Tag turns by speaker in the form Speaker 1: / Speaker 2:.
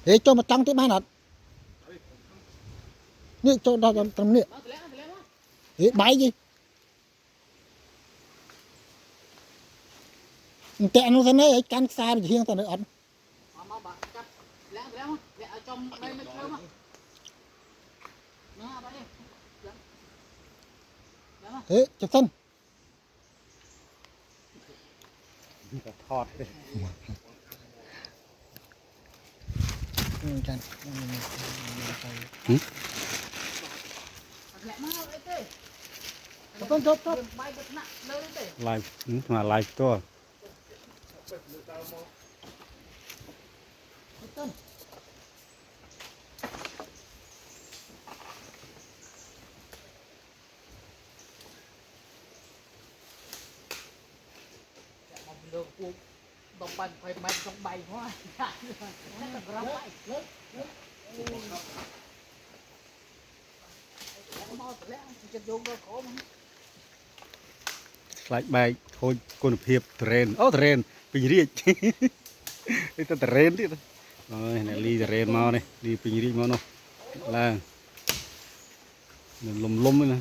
Speaker 1: เฮ้ยโจมาตั้งที่บ้านหน่อยนี่โจได้ตรงนี้เฮ้ยใบgìแต่อันนู้นเนี่ยการสายเฮียงตอนนี้อันเฮ้ยจับสั้นทอดเลยกันต้นจบลายมาลายตัวต้องบันไปมันต้องใบเพราะว่านั่นต้องรับไปสไลด์ใบโคคุณเพียบเทรนเทรนปีเรียกไอ้ตัวเทรนที่นี่ลีเทรนมาเนี่ยลีปีเรียกมาเนาะล่างลมเลยนะ